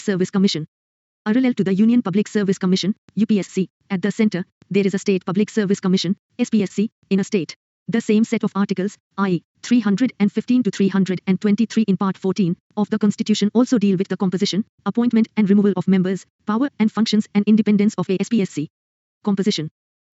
Service Commission. Parallel to the Union Public Service Commission, UPSC, at the center, there is a State Public Service Commission, SPSC, in a state. The same set of articles, i.e., 315 to 323 in Part 14 of the Constitution also deal with the composition, appointment and removal of members, power and functions and independence of a SPSC. Composition.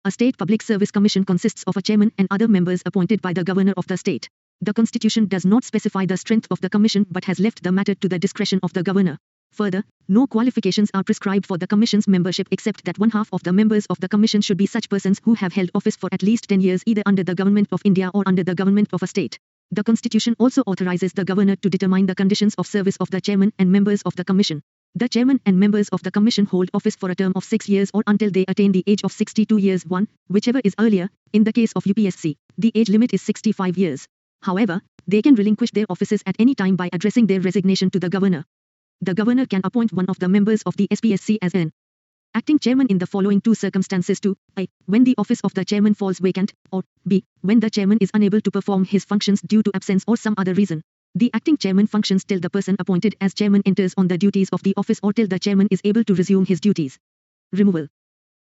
A State Public Service Commission consists of a chairman and other members appointed by the governor of the state. The Constitution does not specify the strength of the commission but has left the matter to the discretion of the governor. Further, no qualifications are prescribed for the Commission's membership except that one half of the members of the Commission should be such persons who have held office for at least 10 years either under the Government of India or under the government of a state. The Constitution also authorizes the governor to determine the conditions of service of the chairman and members of the Commission. The chairman and members of the Commission hold office for a term of 6 years or until they attain the age of 62 years 1, whichever is earlier. In the case of UPSC, the age limit is 65 years. However, they can relinquish their offices at any time by addressing their resignation to the governor. The governor can appoint one of the members of the SPSC as an acting chairman in the following two circumstances to a. When the office of the chairman falls vacant, or b. when the chairman is unable to perform his functions due to absence or some other reason. The acting chairman functions till the person appointed as chairman enters on the duties of the office or till the chairman is able to resume his duties. Removal.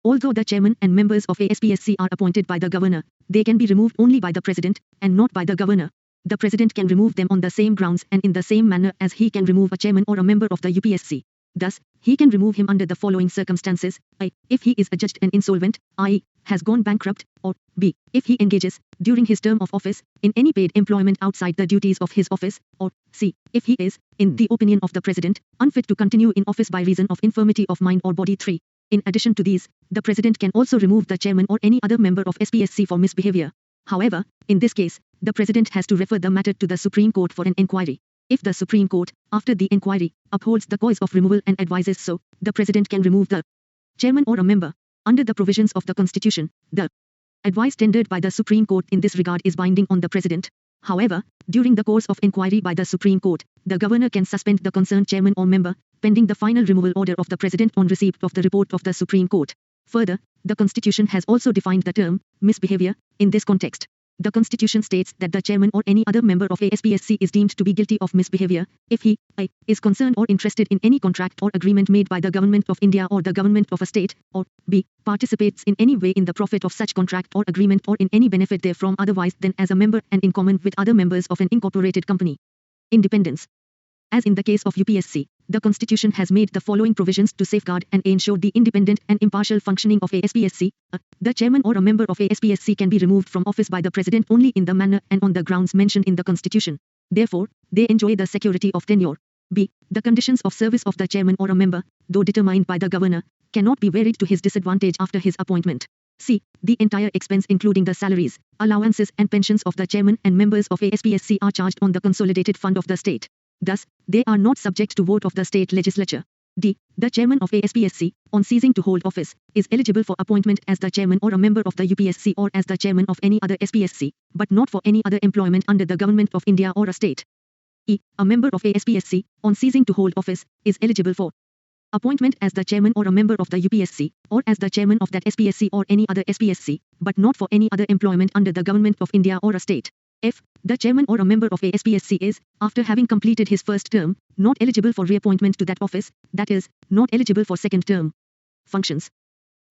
Although the chairman and members of a SPSC are appointed by the governor, they can be removed only by the president, and not by the governor. The president can remove them on the same grounds and in the same manner as he can remove a chairman or a member of the UPSC. Thus, he can remove him under the following circumstances: a. If he is adjudged and insolvent, i.e., has gone bankrupt, or b. If he engages, during his term of office, in any paid employment outside the duties of his office, or c. If he is, in the opinion of the president, unfit to continue in office by reason of infirmity of mind or body. 3. In addition to these, the president can also remove the chairman or any other member of SPSC for misbehavior. However, in this case, the president has to refer the matter to the Supreme Court for an inquiry. If the Supreme Court, after the inquiry, upholds the cause of removal and advises so, the president can remove the chairman or a member. Under the provisions of the Constitution, the advice tendered by the Supreme Court in this regard is binding on the president. However, during the course of inquiry by the Supreme Court, the governor can suspend the concerned chairman or member, pending the final removal order of the president on receipt of the report of the Supreme Court. Further, the Constitution has also defined the term misbehavior in this context. The Constitution states that the chairman or any other member of a SPSC is deemed to be guilty of misbehavior if he a. Is concerned or interested in any contract or agreement made by the Government of India or the government of a state, or b. participates in any way in the profit of such contract or agreement or in any benefit therefrom otherwise than as a member and in common with other members of an incorporated company. Independence. As in the case of UPSC, the Constitution has made the following provisions to safeguard and ensure the independent and impartial functioning of a SPSC. The chairman or a member of a SPSC can be removed from office by the president only in the manner and on the grounds mentioned in the Constitution. Therefore, they enjoy the security of tenure. b. The conditions of service of the chairman or a member, though determined by the governor, cannot be varied to his disadvantage after his appointment. c. The entire expense including the salaries, allowances and pensions of the chairman and members of a SPSC are charged on the consolidated fund of the state. Thus, they are not subject to vote of the state legislature. d. The chairman of a SPSC, on ceasing to hold office, is eligible for appointment as the chairman or a member of the UPSC or as the chairman of any other SPSC, but not for any other employment under the Government of India or a state. e. A member of a SPSC, on ceasing to hold office, is eligible for appointment as the chairman or a member of the UPSC, or as the chairman of that SPSC or any other SPSC, but not for any other employment under the Government of India or a state. F. The chairman or a member of a SPSC is, after having completed his first term, not eligible for reappointment to that office, that is, not eligible for second term. Functions.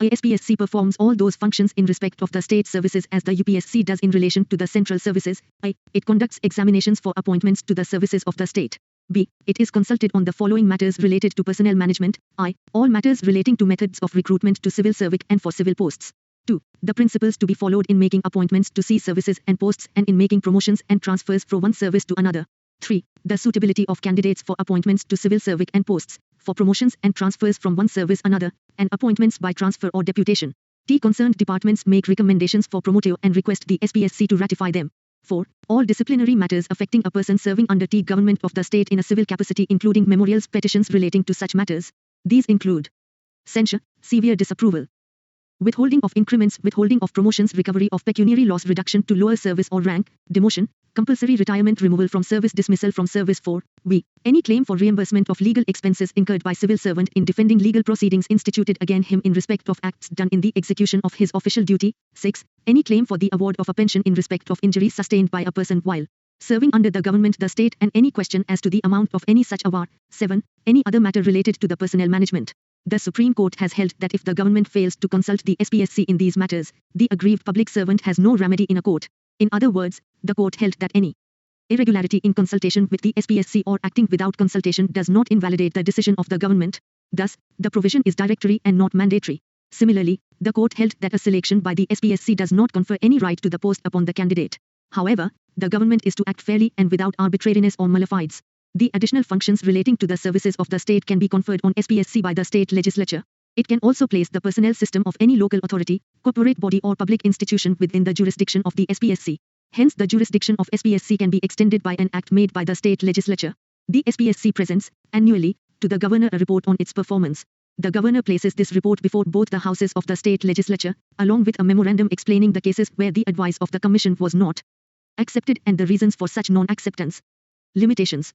A SPSC performs all those functions in respect of the state services as the UPSC does in relation to the central services. I. It conducts examinations for appointments to the services of the state. b. It is consulted on the following matters related to personnel management. I. All matters relating to methods of recruitment to civil service and for civil posts. 2. The principles to be followed in making appointments to sea services and posts and in making promotions and transfers from one service to another. 3. The suitability of candidates for appointments to civil service and posts, for promotions and transfers from one service another, and appointments by transfer or deputation. T. Concerned departments make recommendations for promotive and request the SPSC to ratify them. 4. All disciplinary matters affecting a person serving under the government of the state in a civil capacity including memorials petitions relating to such matters. These include censure, severe disapproval, withholding of increments, withholding of promotions, recovery of pecuniary loss, reduction to lower service or rank, demotion, compulsory retirement, removal from service, dismissal from service. 4. B. Any claim for reimbursement of legal expenses incurred by civil servant in defending legal proceedings instituted against him in respect of acts done in the execution of his official duty. 6. Any claim for the award of a pension in respect of injuries sustained by a person while serving under the government, the state, and any question as to the amount of any such award. 7. Any other matter related to the personnel management. The Supreme Court has held that if the government fails to consult the SPSC in these matters, the aggrieved public servant has no remedy in a court. In other words, the court held that any irregularity in consultation with the SPSC or acting without consultation does not invalidate the decision of the government. Thus, the provision is directory and not mandatory. Similarly, the court held that a selection by the SPSC does not confer any right to the post upon the candidate. However, the government is to act fairly and without arbitrariness or malefides. The additional functions relating to the services of the state can be conferred on SPSC by the state legislature. It can also place the personnel system of any local authority, corporate body or public institution within the jurisdiction of the SPSC. Hence, the jurisdiction of SPSC can be extended by an act made by the state legislature. The SPSC presents, annually, to the governor a report on its performance. The governor places this report before both the houses of the state legislature, along with a memorandum explaining the cases where the advice of the commission was not accepted and the reasons for such non-acceptance. Limitations.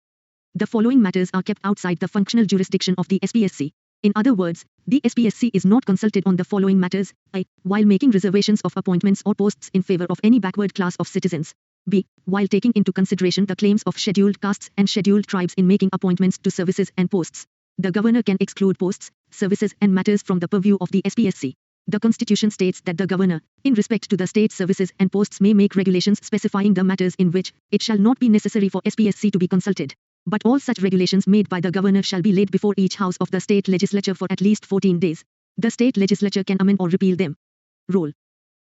The following matters are kept outside the functional jurisdiction of the SPSC. In other words, the SPSC is not consulted on the following matters: a. While making reservations of appointments or posts in favor of any backward class of citizens. b. While taking into consideration the claims of scheduled castes and scheduled tribes in making appointments to services and posts. The governor can exclude posts, services and matters from the purview of the SPSC. The Constitution states that the governor, in respect to the state services and posts, may make regulations specifying the matters in which it shall not be necessary for SPSC to be consulted. But all such regulations made by the governor shall be laid before each house of the state legislature for at least 14 days. The state legislature can amend or repeal them. Role.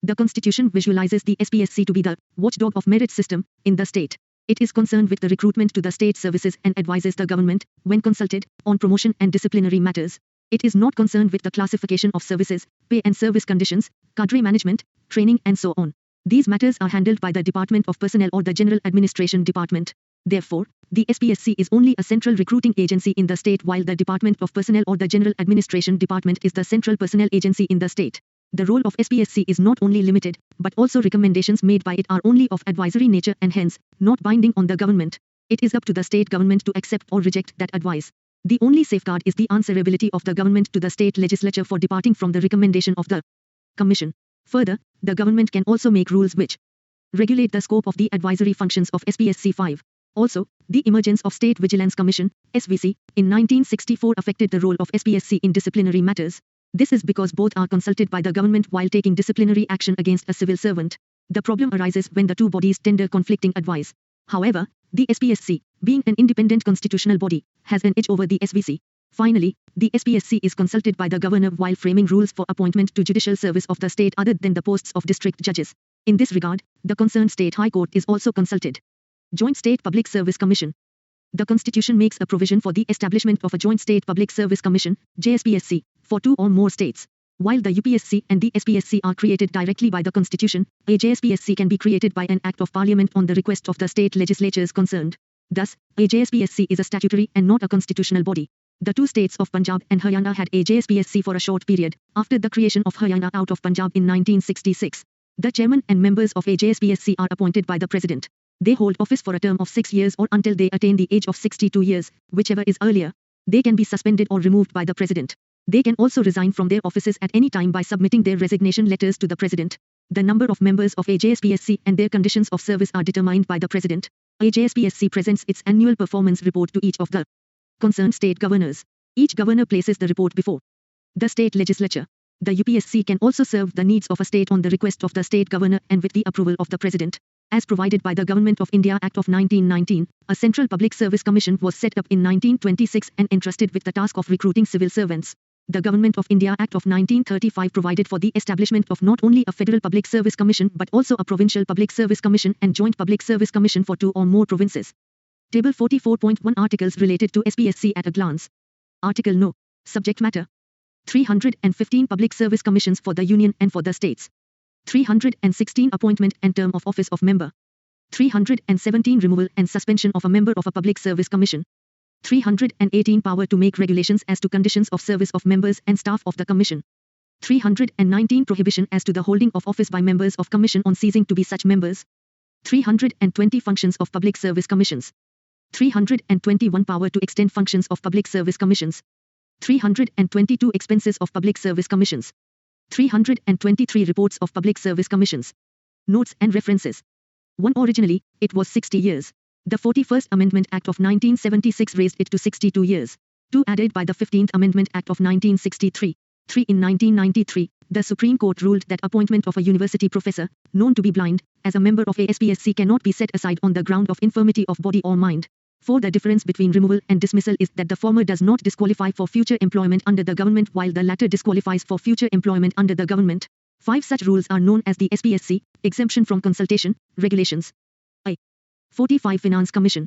The Constitution visualizes the SPSC to be the watchdog of merit system in the state. It is concerned with the recruitment to the state services and advises the government, when consulted, on promotion and disciplinary matters. It is not concerned with the classification of services, pay and service conditions, cadre management, training and so on. These matters are handled by the Department of Personnel or the General Administration Department. Therefore, the SPSC is only a central recruiting agency in the state, while the Department of Personnel or the General Administration Department is the central personnel agency in the state. The role of SPSC is not only limited, but also recommendations made by it are only of advisory nature and hence, not binding on the government. It is up to the state government to accept or reject that advice. The only safeguard is the answerability of the government to the state legislature for departing from the recommendation of the Commission. Further, the government can also make rules which regulate the scope of the advisory functions of SPSC. 5. Also, the emergence of State Vigilance Commission, SVC, in 1964 affected the role of SPSC in disciplinary matters. This is because both are consulted by the government while taking disciplinary action against a civil servant. The problem arises when the two bodies tender conflicting advice. However, the SPSC, being an independent constitutional body, has an edge over the SVC. Finally, the SPSC is consulted by the governor while framing rules for appointment to judicial service of the state other than the posts of district judges. In this regard, the concerned state high court is also consulted. Joint State Public Service Commission. The Constitution makes a provision for the establishment of a Joint State Public Service Commission, JSPSC, for two or more states. While the UPSC and the SPSC are created directly by the Constitution, a JSPSC can be created by an Act of Parliament on the request of the state legislatures concerned. Thus, a JSPSC is a statutory and not a constitutional body. The two states of Punjab and Haryana had a JSPSC for a short period, after the creation of Haryana out of Punjab in 1966. The chairman and members of a JSPSC are appointed by the President. They hold office for a term of 6 years or until they attain the age of 62 years, whichever is earlier. They can be suspended or removed by the President. They can also resign from their offices at any time by submitting their resignation letters to the President. The number of members of a JSPSC and their conditions of service are determined by the President. A JSPSC presents its annual performance report to each of the concerned state governors. Each governor places the report before the state legislature. The UPSC can also serve the needs of a state on the request of the state governor and with the approval of the President. As provided by the Government of India Act of 1919, a Central Public Service Commission was set up in 1926 and entrusted with the task of recruiting civil servants. The Government of India Act of 1935 provided for the establishment of not only a Federal Public Service Commission but also a Provincial Public Service Commission and Joint Public Service Commission for two or more provinces. Table 44.1 Articles related to SPSC at a glance. Article No. Subject Matter. 315 Public Service Commissions for the Union and for the States. 316 Appointment and term of office of member. 317 Removal and suspension of a member of a Public Service Commission. 318 Power to make regulations as to conditions of service of members and staff of the Commission. 319 Prohibition as to the holding of office by members of Commission on ceasing to be such members. 320 Functions of Public Service Commissions. 321 Power to extend functions of Public Service Commissions. 322 Expenses of Public Service Commissions. 323 Reports of Public Service Commissions. Notes and references. 1. Originally, it was 60 years. The 41st Amendment Act of 1976 raised it to 62 years. 2. Added by the 15th Amendment Act of 1963. 3. In 1993, the Supreme Court ruled that appointment of a university professor, known to be blind, as a member of a SPSC cannot be set aside on the ground of infirmity of body or mind. 4. The difference between removal and dismissal is that the former does not disqualify for future employment under the government while the latter disqualifies for future employment under the government. 5. Such rules are known as the SPSC, Exemption from Consultation, Regulations. I. 45 Finance Commission.